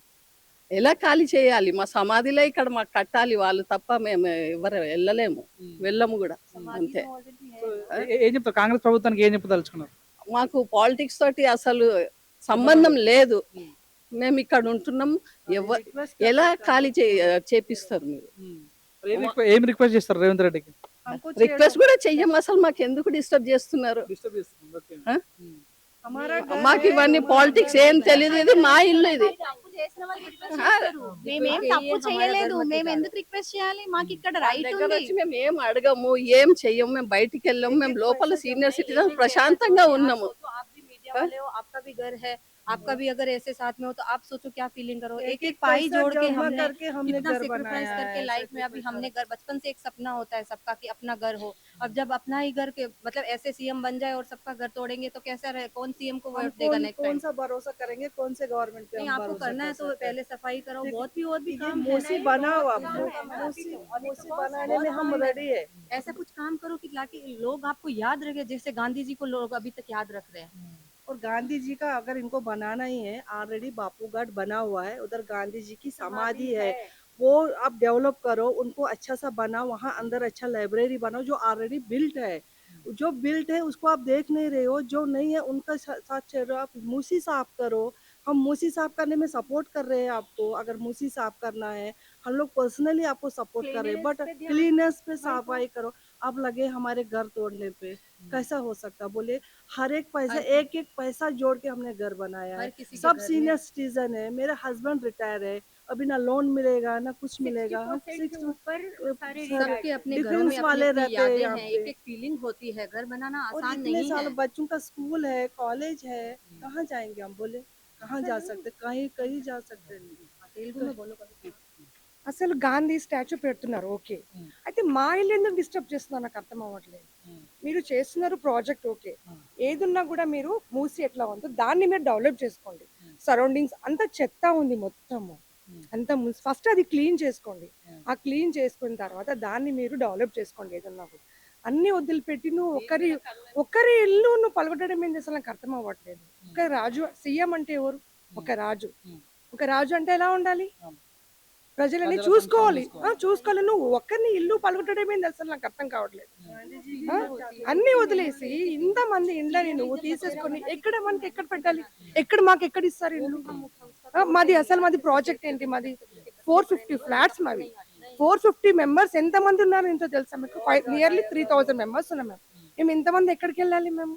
ఎలా ఖాళీ చేయాలి? మా సమాధిలో ఇక్కడ మాకు కట్టాలి వాళ్ళు తప్ప మేము ఎవరు వెళ్ళలేము, వెళ్ళము కూడా. అంతే. ఏం చెప్తారు కాంగ్రెస్ ప్రభుత్వానికి? ఏం చెప్పదలుచుకున్నారు? మాకు పాలిటిక్స్ తోటి అసలు సంబంధం లేదు. మేము ఇక్కడ ఉంటున్నాం. ఎలా ఖాళీ చేపిస్తారు మీరు? ఏం రిక్వెస్ట్ చేస్తారు రేవంత్ రెడ్డికి? రిక్వెస్ట్ కూడా చెయ్యం. అసలు మాకు ఎందుకు డిస్టర్బ్ చేస్తున్నారు? మాకు ఇవన్నీ పాలిటిక్స్ ఏం తెలియదు. ఇది మా ఇల్లు, ఇది మేమేం తప్పు చేయలేదు, మేము ఎందుకు రిక్వెస్ట్ చేయాలి? మాకు ఇక్కడ రైట్ ఉంది. మేము ఏం అడగము, ఏం చెయ్యము, మేము బయటికి వెళ్ళాము. మేము లోపల సీనియర్ సిటిజన్ ప్రశాంతంగా ఉన్నాము. आपका भी घर है, आपका भी अगर ऐसे साथ में हो तो आप सोचो क्या फीलिंग करो। एक एक पाई जोड़ के हमने कितना सेक्रीफाइस करके लाइफ में अभी हमने घर, बचपन से एक सपना होता है सबका कि अपना घर हो। अब जब अपना ही घर के मतलब ऐसे सीएम बन जाए और सबका घर तोड़ेंगे तो कैसा रहे? कौन सीएम को वोट देगा नेक्स्ट टाइम? कौन सा भरोसा करेंगे? कौन से गवर्नमेंट पे? आपको करना है तो पहले सफाई करो, और भी काम मोसी बनाओ, मोसी बनाने में हम रेडी है। ऐसा कुछ काम करो कि ताकि लोग आपको याद रखे, जैसे गांधी जी को लोग अभी तक याद रख रहे हैं। और गांधी जी का अगर इनको बनाना ही है, ऑलरेडी बापूगढ़ बना हुआ है, उधर गांधी जी की समाधि है, वो आप डेवलप करो, उनको अच्छा सा बनाओ, वहाँ अंदर अच्छा लाइब्रेरी बनाओ। जो ऑलरेडी बिल्ट है, जो बिल्ट है उसको आप देख नहीं रहे हो, जो नहीं है उनका साथ चल रहे हो। आप मूसी साफ करो, हम मूसी साफ करने में सपोर्ट कर रहे हैं आपको। अगर मूसी साफ करना है, हम लोग पर्सनली आपको सपोर्ट कर रहे हैं, बट क्लीननेस पे सफाई करो। आप लगे हमारे घर तोड़ने पे, कैसा हो सकता? बोले हर एक पैसा, एक एक पैसा जोड़ के हमने घर बनाया है। सब सीनियर सिटीजन है, मेरा हस्बैंड रिटायर है, अभी ना लोन मिलेगा ना कुछ मिलेगा। हम सबके अपने घरों में वाले रहते हैं, एक एक फीलिंग होती है। घर बनाना आसान नहीं है। बच्चों का स्कूल है, कॉलेज है, कहाँ जाएंगे हम? बोले कहाँ जा सकते? कहीं जा सकते नहीं। అసలు గాంధీ స్టాచ్యూ పెడుతున్నారు, ఓకే. అయితే మా ఇల్లు ఎందుకు డిస్టర్బ్ చేస్తున్నారు నాకు అర్థం అవ్వట్లేదు. మీరు చేస్తున్నారు ప్రాజెక్ట్, ఓకే. ఏదున్నా కూడా మీరు మూసి ఎట్లా ఉందో దాన్ని మీరు డెవలప్ చేసుకోండి. సరౌండింగ్స్ అంతా చెత్త ఉంది మొత్తము, అంతా ఫస్ట్ అది క్లీన్ చేసుకోండి. ఆ క్లీన్ చేసుకున్న తర్వాత దాన్ని మీరు డెవలప్ చేసుకోండి. ఏదన్నా కూడా అన్ని వదిలిపెట్టి నువ్వు ఒకరి ఇల్లు నువ్వు పలగొట్టడం ఏంటి అసలు నాకు అర్థం అవ్వట్లేదు. ఒక రాజు, సీఎం అంటే ఎవరు? ఒక రాజు. ఒక రాజు అంటే ఎలా ఉండాలి? ప్రజలని చూసుకోవాలి. నువ్వు ఒక్కరిని ఇల్లు పలగొట్టడం ఏంది అసలు నాకు అర్థం కావట్లేదు. అన్ని వదిలేసి ఇంతమంది ఇండ్లని నువ్వు తీసేసుకొని మనకి ఎక్కడ పెట్టాలి? మాకు ఎక్కడ ఇస్తారు ఇల్లు? మాది ప్రాజెక్ట్ ఏంటి? మాది 450 ఫ్లాట్స్. మావి 450 మెంబర్స్ ఎంత మంది ఉన్నారు ఎంతో తెలుసా మీకు? నియర్లీ 3000 మెంబర్స్ ఉన్నాం మేము. మేము ఇంతమంది ఎక్కడికి వెళ్ళాలి మేము?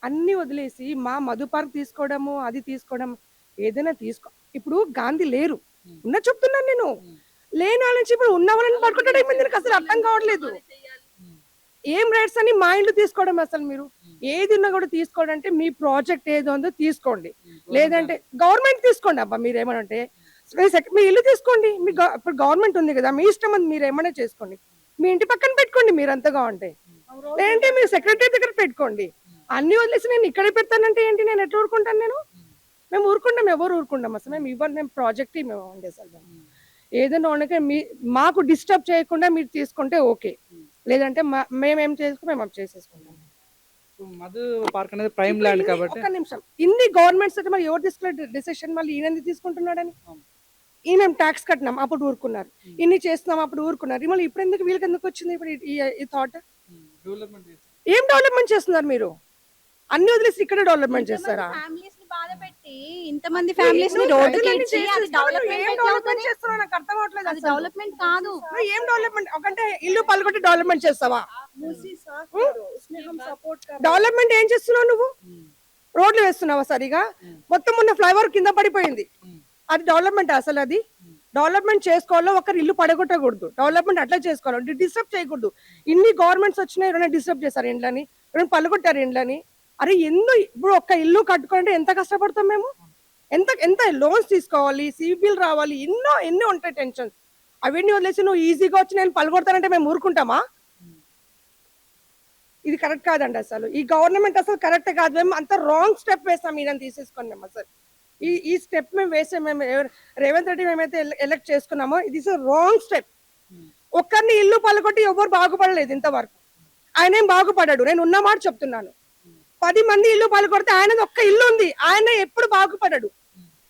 అన్ని వదిలేసి మా మధు పార్క్ తీసుకోవడము, అది తీసుకోవడం, ఏదైనా ఇప్పుడు గాంధీ లేరు, ఉన్న చెప్తున్నాను నేను. లేని వాళ్ళ నుంచి ఇప్పుడు ఉన్న వాళ్ళని పట్టుకుంటాడు ఏమైంది నాకు అసలు అర్థం కావట్లేదు. ఏం రైట్స్ అని మా ఇంట్లో తీసుకోవడం అసలు మీరు ఏది ఉన్నా కూడా తీసుకోవడం అంటే మీ ప్రాజెక్ట్ ఏదో ఉందో తీసుకోండి, లేదంటే గవర్నమెంట్ తీసుకోండి. అబ్బా మీరు ఏమనంటే మీ ఇల్లు తీసుకోండి, మీ ఇప్పుడు గవర్నమెంట్ ఉంది కదా, మీ ఇష్టం అది, మీరు ఏమైనా చేసుకోండి. మీ ఇంటి పక్కన పెట్టుకోండి మీరు అంతగా ఉంటే, లేదంటే మీరు సెక్రటరీ దగ్గర పెట్టుకోండి. అన్ని వదిలేసి నేను ఇక్కడే పెడతానంటే ఏంటి? నేను ఎట్లా ఊరుకుంటాను? మేము ఊరుకుంటాం, ఎవరు ఊరుకుంటాం అసలు? మేము ప్రాజెక్ట్ మేము ఉండే అసలు ఏదైనా ఉండక మాకు డిస్టర్బ్ చేయకుండా మీరు తీసుకుంటే ఓకే, లేదంటే మేమేం చేసుకో మేము చేసేసుకుంటాం. మధు పార్క్ అనేది ప్రైమ్ ల్యాండ్ కాబట్టి ఒక్క నిమిషం, ఇన్ని గవర్నమెంట్స్ అయితే మరి ఎవరు తీసుకునే డిసిషన్? మళ్ళీ ఈయన ఎందుకు తీసుకుంటున్నాడని? ఈయన ట్యాక్స్ కట్టినాం అప్పుడు ఊరుకున్నారు, ఇన్ని చేస్తున్నాం అప్పుడు ఊరుకున్నారు, మళ్ళీ ఇప్పుడు ఎందుకు వీళ్ళకి ఎందుకు వచ్చింది ఇప్పుడు ఈ థాట్? ఏం డెవలప్మెంట్ చేస్తున్నారు మీరు? అన్ని వదిలేసి ఇక్కడ డెవలప్మెంట్ చేస్తారా? ఫ్యామిలీస్ ని బాధ పెట్టి ఇంతమంది ఫ్యామిలీస్ ని రోడ్డుకి ఇచ్చి అది డెవలప్మెంట్ చేస్తున్నా నాకు అర్థం అవట్లేదు. అది డెవలప్మెంట్ కాదు. ఏం డెవలప్మెంట్? ఒకంటే ఇల్లు పలగొట్టి డెవలప్మెంట్ చేస్తావా? డెవలప్మెంట్ ఏం చేస్తున్నావు నువ్వు? రోడ్లు వేస్తున్నావా సరిగా? మొత్తం ఉన్న ఫ్లైఓవర్ కింద పడిపోయింది, అది డెవలప్మెంట్ అసలు? అది డెవలప్మెంట్ చేసుకోవాలో ఒకరు ఇల్లు పడగొట్టకూడదు, డెవలప్మెంట్ అట్లా చేసుకోవాలి, డిస్టర్బ్ చేయకూడదు. ఇన్ని గవర్నమెంట్స్ వచ్చినాయి, ఎవరైనా డిస్టర్బ్ చేశారు ఇండ్లని, ఎవరైనా పలగొట్టారు ఇండ్లని? అరే ఇప్పుడు ఒక్క ఇల్లు కట్టుకుంటే ఎంత కష్టపడతాం మేము? ఎంత లోన్స్ తీసుకోవాలి, సిబిల్ రావాలి, ఎన్నో ఉంటాయి టెన్షన్స్. అవన్నీ వదిలేసి నువ్వు ఈజీగా వచ్చి నేను పలగొడతానంటే మేము ఊరుకుంటామా? ఇది కరెక్ట్ కాదండి అసలు. ఈ గవర్నమెంట్ అసలు కరెక్ట్ కాదు. మేము అంత రాంగ్ స్టెప్ వేస్తాం ఈయన తీసేసుకొని. మేము అసలు ఈ స్టెప్ మేము వేసే రేవంత్ రెడ్డి మేమైతే ఎలక్ట్ చేసుకున్నామో ఇది రాంగ్ స్టెప్. ఒక్కరిని ఇల్లు పలగొట్టి ఎవరు బాగుపడలేదు ఇంతవరకు. ఆయన ఏం బాగుపడాడు, నేను ఉన్న మాట చెప్తున్నాను. 10 మంది ఇల్లు పలగొడితే ఆయనది ఒక్క ఇల్లు ఉంది, ఆయన ఎప్పుడు బాగుపడాడు.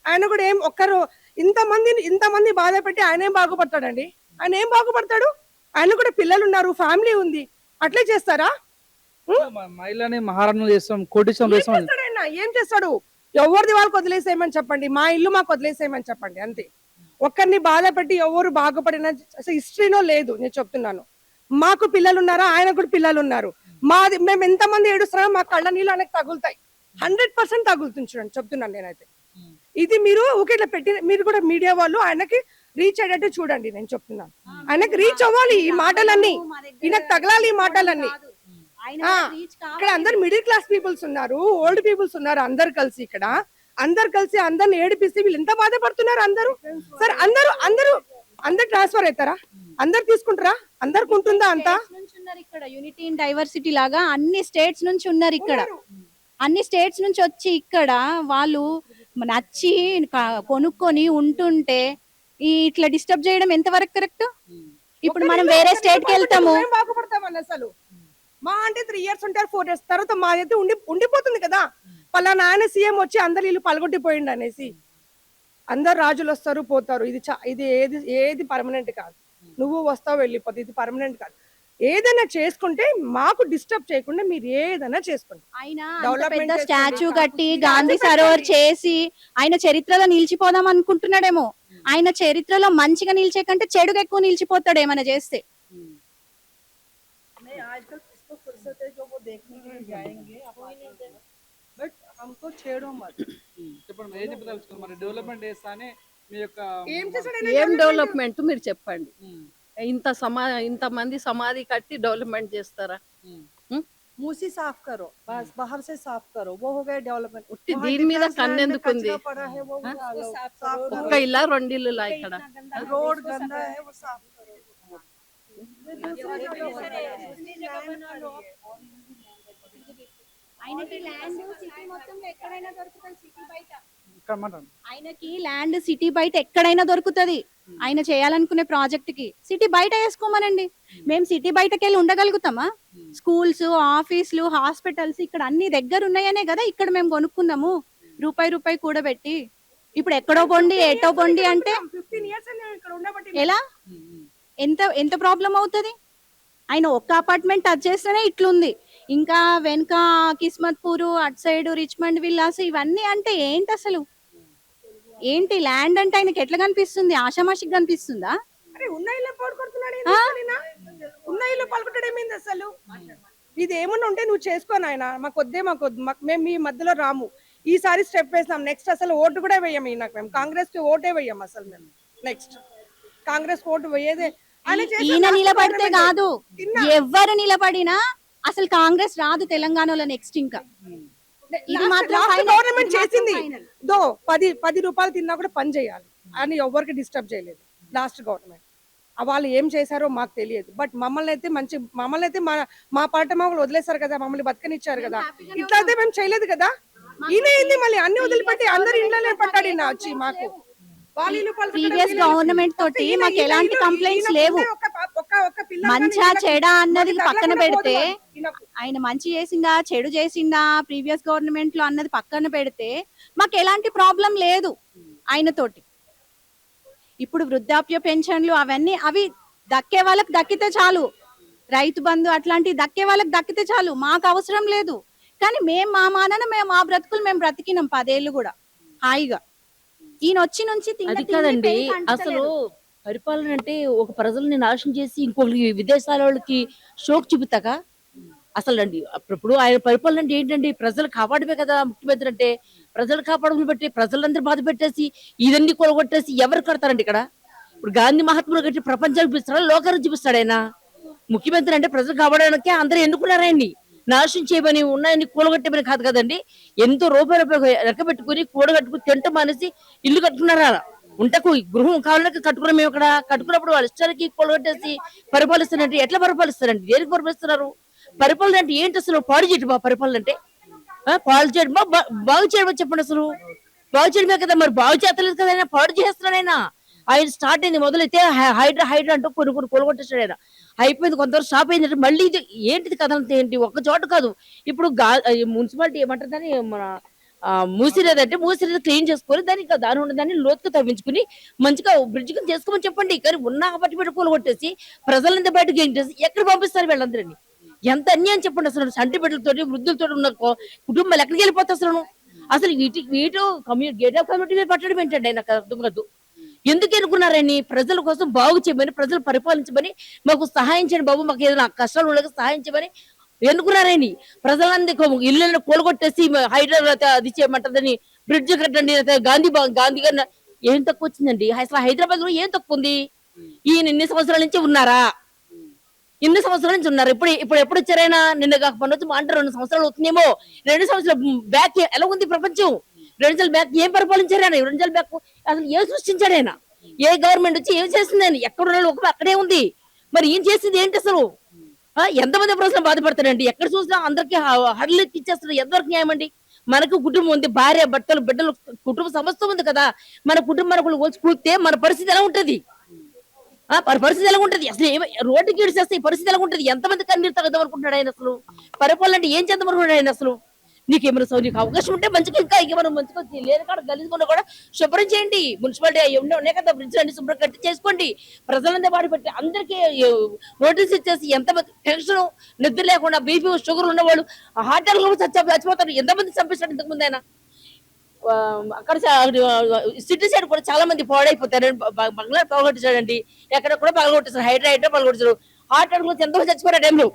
ఆయన కూడా ఏం ఒక్కరు ఇంతమంది బాధ పెట్టి ఆయన ఏం బాగుపడతాడండి? ఆయన ఏం బాగుపడతాడు? ఆయన కూడా పిల్లలు ఉన్నారు, ఫ్యామిలీ ఉంది, అట్లే చేస్తారా? మహిళని మహారాణులు చేస్తాం, కోటీశ్వరం చేస్తాం. ఏం చేస్తాడు? ఎవరిది వాళ్ళకి వదిలేసేయమని చెప్పండి, మా ఇల్లు మాకు వదిలేసేయమని చెప్పండి, అంతే. ఒక్కరిని బాధ పెట్టి ఎవరు బాగుపడిన హిస్టరీలో లేదు. నేను చెప్తున్నాను, మాకు పిల్లలు ఉన్నారా? ఆయన కూడా పిల్లలు ఉన్నారు. మేము ఎంతమంది ఏడుస్తున్నారో మా కళ్ళ నీళ్ళు ఆయనకు తగులుతాయి, 100% తగులుతుంది. చూడండి చెప్తున్నాను నేనైతే. ఇది మీరు ఊకే ఇట్లా పెట్టి మీరు కూడా మీడియా వాళ్ళు ఆయనకి రీచ్ అయ్యేటట్టు చూడండి. నేను చెప్తున్నాను, ఆయనకి రీచ్ అవ్వాలి ఈ మాటలన్నీ, ఈయనకు తగలాలి ఈ మాటలన్నీ. ఇక్కడ అందరు మిడిల్ క్లాస్ పీపుల్స్ ఉన్నారు, ఓల్డ్ పీపుల్స్ ఉన్నారు, అందరు కలిసి ఇక్కడ అందరిని ఏడిపిస్తే వీళ్ళు ఎంత బాధపడుతున్నారు అందరూ. సార్ అందరూ ట్రాన్స్ఫర్ అవుతారా? అందరు తీసుకుంటారా? అందరికి ఉంటుందా అంతా? ఇక్కడ యూనిటీ ఇన్ డైవర్సిటీ లాగా అన్ని స్టేట్స్ నుంచి ఉన్నారు ఇక్కడ. అన్ని స్టేట్స్ నుంచి వచ్చి ఇక్కడ వాళ్ళు నచ్చి కొనుక్కొని ఉంటుంటే ఇట్లా డిస్టర్బ్ చేయడం ఎంతవరకు కరెక్ట్? ఇప్పుడు మనం వేరే స్టేట్ కి వెళ్తాము, బాగుపడతామని అసలు మా అంటే 3 years ఉంటారు, 4 years తర్వాత మా అయితే ఉండిపోతుంది కదా. పలానా ఆయన సీఎం వచ్చి అందరు ఇల్లు పలగొట్టిపోయిండు అనేసి. అందరు రాజులు వస్తారు పోతారు, ఇది ఏది పర్మనెంట్ కాదు. నువ్వు వస్తావు వెళ్ళిపోతే ఇది పర్మనెంట్ కాదు. ఏదైనా చేసుకుంటే మాకు డిస్టర్బ్ చేయకుండా మీరు ఏదైనా చేసుకోండి. పెద్ద స్టాచ్యూ కట్టి గాంధీ సరోవర్ చేసి ఆయన చరిత్రలో నిలిచిపోదాం అనుకుంటున్నాడేమో. ఆయన చరిత్రలో మంచిగా నిలిచే కంటే చెడుగా ఎక్కువ నిలిచిపోతాడు ఏమైనా చేస్తే. ఏం డెవలప్మెంట్ మీరు చెప్పండి? ఇంతమంది సమాధి కట్టి డెవలప్మెంట్ చేస్తారా? मूसी साफ करो, बस बाहर से साफ करो, वो हो गया डेवलपमेंट. దీని మీద కన్నెందుకుంది? ఒక్క ఇల్లా 2 ఇల్లులా? ఇక్కడ रोड गंदा है, वो साफ करो. ఆయనకి ల్యాండ్ సిటీ మొత్తంలో ఎక్కడైనా దొరుకుతుంది, సిటీ బయట. ఆయనకి ల్యాండ్ సిటీ బయట ఎక్కడైనా దొరుకుతుంది. ఆయన చేయాలనుకునే ప్రాజెక్ట్ కి సిటీ బయట వేసుకోమనండి. మేము సిటీ బయటకి వెళ్ళి ఉండగలుగుతామా? స్కూల్స్, ఆఫీసులు, హాస్పిటల్స్ ఇక్కడ అన్ని దగ్గర ఉన్నాయనే కదా ఇక్కడ మేము కొనుక్కున్నాము రూపాయి కూడబెట్టి. ఇప్పుడు ఎక్కడో పొండి ఎటో పొండి అంటే ఎలా? ఎంత ప్రాబ్లం అవుతుంది? ఆయన ఒక్క అపార్ట్మెంట్ టచ్ చేస్తేనే ఇట్లుంది, ఇంకా వెనక కిస్మత్పూర్, అటు సైడ్ రిచ్మండ్ విల్లాస్, ఇవన్నీ అంటే ఏంటి అసలు? ఏంటి ల్యాండ్ అంటే ఆయనకి ఎట్లా కనిపిస్తుంది? ఆషామాషిగా కనిపిస్తుందా? ఉన్న ఇల్లు పలగొట్టుడు ఏమైంది అసలు? ఇది ఏమన్నా ఉంటే నువ్వు చేసుకో నాయన, మాకు వద్దే, మాకు వద్దు, మేము మీ మధ్యలో రాము. ఈసారి స్టెప్ వేసినాం, నెక్స్ట్ అసలు ఓటు కూడా వేయం. ఈయనకు మేము కాంగ్రెస్ కి ఓటే వేయం అసలు. మేము నెక్స్ట్ కాంగ్రెస్ ఓటు వేయేదే. ఈయన నిలబడితే కాదు, ఎవరు నిలబడినా అసలు కాంగ్రెస్ రాదు తెలంగాణలో నెక్స్ట్. ఇంకా ఇది మాత్రం గవర్నమెంట్ చేసింది 10 రూపాయలు తిన్నా కూడా పని చేయాలి అని ఎవరికి డిస్టర్బ్ చేయలేదు లాస్ట్ గవర్నమెంట్. వాళ్ళు ఏం చేశారో మాకు తెలియదు. బట్ మమ్మల్ని అయితే మా పార్టీ మామూలు వదిలేశారు కదా, మమ్మల్ని బతకనిచ్చారు కదా. ఇట్లా అయితే మేము చేయలేదు కదా. ఈయన ఏంది మళ్ళీ అన్ని వదిలిపెట్టి అందరు ఇంట్లోనే పట్టాడు ఈయన వచ్చి మాకు. ప్రీవియస్ గవర్నమెంట్ తోటి మాకు ఎలాంటి కంప్లైంట్స్ లేవు. మంచా చెడా అన్నది పక్కన పెడితే, ఆయన మంచి చేసిందా చెడు చేసిందా ప్రీవియస్ గవర్నమెంట్ లో అన్నది పక్కన పెడితే మాకు ఎలాంటి ప్రాబ్లం లేదు ఆయనతోటి. ఇప్పుడు వృద్ధాప్య పెన్షన్లు అవన్నీ అవి దక్కే వాళ్ళకి దక్కితే చాలు, రైతు బంధు అట్లాంటివి దక్కే వాళ్ళకి దక్కితే చాలు, మాకు అవసరం లేదు. కానీ మేము మా మానన మేము మా బ్రతుకులు మేము బ్రతికినాం 10 ఏళ్ళు కూడా హాయిగా. ఈయన వచ్చి నుంచి అది కాదండి, అసలు పరిపాలన అంటే ఒక ప్రజల్ని నాశనం చేసి ఇంకొకరికి విదేశాల వాళ్ళకి షోక్ చూపుతాక అసలు అండి. అప్పుడు ఆయన పరిపాలన అంటే ఏంటండి, ప్రజలు కాపాడమే కదా ముఖ్యమంత్రి అంటే. ప్రజలు కాపాడమని బట్టి ప్రజలందరూ బాధ పెట్టేసి ఇదన్నీ కొలగొట్టేసి ఎవరు కడతారండి ఇక్కడ? ఇప్పుడు గాంధీ మహాత్ములు కట్టి ప్రపంచాలు చూపిస్తాడా, లోకాలు చూపిస్తాడు ఆయన? ముఖ్యమంత్రి అంటే ప్రజలు కాపాడడానికే అందరూ ఎన్నుకున్నారు ఆయన్ని. నాశనం చేయమని ఉన్నాయని కూలగట్టమని కాదు కదండి. ఎంతో రూపాయలు లెక్క పెట్టుకుని కూడగట్టుకుని తింటాం అనేసి ఇల్లు కట్టుకున్నారా? ఉంటకు గృహం కావాలని కట్టుకున్నాం మేము. ఇక్కడ కట్టుకున్నప్పుడు వాళ్ళ ఇష్టానికి కూలగట్టేసి పరిపాలిస్తారంటే ఎట్లా పరిపాలిస్తారండి? దేనికి పరిపాలిస్తున్నారు? పరిపాలన అంటే ఏంటి అసలు? పాడు చేయడం పరిపాలన అంటే? పాడు చేయడం బాగు చేయడం చెప్పండి. అసలు బాగు చేయడమే కదా, మరి బాగు చేస్తలేదు కదా ఆయన, పాడు చేస్తున్నాడు ఆయన. ఆయన స్టార్ట్ అయింది మొదలైతే హైడ్రా అంటూ కొన్ని కొలగొట్టేసాడు ఆయన. అయిపోయింది, కొంతవరకు స్టాప్ అయిందంటే మళ్ళీ ఇది ఏంటిది కథ అంతా ఏంటి? ఒక్క చోట కాదు. ఇప్పుడు మున్సిపాలిటీ ఏమంటారు, మన మూసిరేదంటే మూసిరేది క్లీన్ చేసుకొని దాని ఉన్నదాన్ని లోతుగా తవ్వించుకుని మంచిగా బ్రిడ్జ్ కింద చేసుకోమని చెప్పండి. కానీ ఉన్న పట్టి పెట్టి కొలగొట్టేసి ప్రజలంతా బయటకు ఏంటేసి ఎక్కడ పంపిస్తారు వీళ్ళందరినీ? ఎంత అన్యాయం చెప్పండి అసలు. సంటి బిడ్డలతో వృద్ధులతో ఉన్న కుటుంబాలు ఎక్కడికి వెళ్ళిపోతాయి అసలు? అసలు వీటి గేట్ ఆఫ్ కమ్యూనిటీ పట్టడం ఏంటండి? ఆయన అర్థం కాదు. ఎందుకు ఎన్నుకున్నారని? ప్రజల కోసం బాగు చేయమని, ప్రజలు పరిపాలించమని, మాకు సహాయం చేయండి బాబు, మాకు ఏదైనా కష్టాలు ఉండగా సహాయం చేయమని ఎన్నుకున్నారని. ప్రజలందరికీ ఇళ్ళని కూలగొట్టేసి హైదరాబాద్ అది చేయమంటదని బ్రిడ్జ్ కట్టండి, గాంధీ గారు ఏం తక్కువ వచ్చిందండి? అసలు హైదరాబాద్ లో ఏం తక్కువ ఉంది? ఈయన ఇన్ని సంవత్సరాల నుంచి ఉన్నారా? ఇన్ని సంవత్సరాల నుంచి ఉన్నారు. ఇప్పుడు ఎప్పుడు వచ్చారైనా? నిన్న కాకపోతే అంటే 2 సంవత్సరాలు అవుతుందేమో. 2 సంవత్సరాల బ్యాక్ ఎలా ఉంది ప్రపంచం? 2 సంవత్సరాల బ్యాక్ ఏం పరిపాలించారు ఆయన? 2 సంవత్సరాల బ్యాక్ అసలు ఏం సృష్టించాడు ఆయన? ఏ గవర్నమెంట్ వచ్చి ఏం చేసింది ఆయన? ఎక్కడ ఉన్న అక్కడే ఉంది. మరి ఏం చేసింది ఏంటి అసలు? ఎంతమంది ప్రజలు బాధపడతారండి? ఎక్కడ చూసినా అందరికి హడలు ఇచ్చేస్తారు. ఎంతవరకు న్యాయం అండి? మనకు కుటుంబం ఉంది, భార్య భర్తలు బిడ్డలు కుటుంబ సమస్య ఉంది కదా. మన కుటుంబానికి కూలితే మన పరిస్థితి ఎలా ఉంటది? పరిస్థితి ఎలా ఉంటది? అసలు రోడ్డుకి ఇడిచేస్తే ఈ పరిస్థితి ఎలా ఉంటది? ఎంతమంది కన్నీరు తగ్గదాం అనుకుంటున్నాడు ఆయన? అసలు పరిపాలన అంటే ఏం చేద్దాం అనుకుంటున్నాడు ఆయన? అసలు నీకేమైనా నీకు అవకాశం ఉంటే మంచిగా ఇంకా మనం మంచిగా లేని కాడ గలీజుకుండా కూడా శుభ్రం చేయండి. మున్సిపాలిటీ ఉన్నాయి కదా, బ్రిడ్జ్ అన్ని శుభ్రం కట్టి చేసుకోండి. ప్రజలంతా బాధ పెట్టి అందరికీ నోటీస్ ఇచ్చేసి ఎంతమంది టెన్షన్, నిద్ర లేకుండా బీపీ షుగర్ ఉన్నవాళ్ళు హార్ట్ అటాక్ చచ్చిపోతారు. ఎంతమంది చంపిస్తాడు ఇంతకు ముందు ఆయన? అక్కడ సిటీ సైడ్ కూడా చాలా మంది పాడైపోతారు. బంగ్లా పగలగొట్టేసాడండి, ఎక్కడ కూడా పగలగొట్టేసారు, హైడ్రా పగలగొట్టేసారు. హార్ట్ అటాక్ ఎంతమంది చచ్చిపోయారు ఆ టైంలో.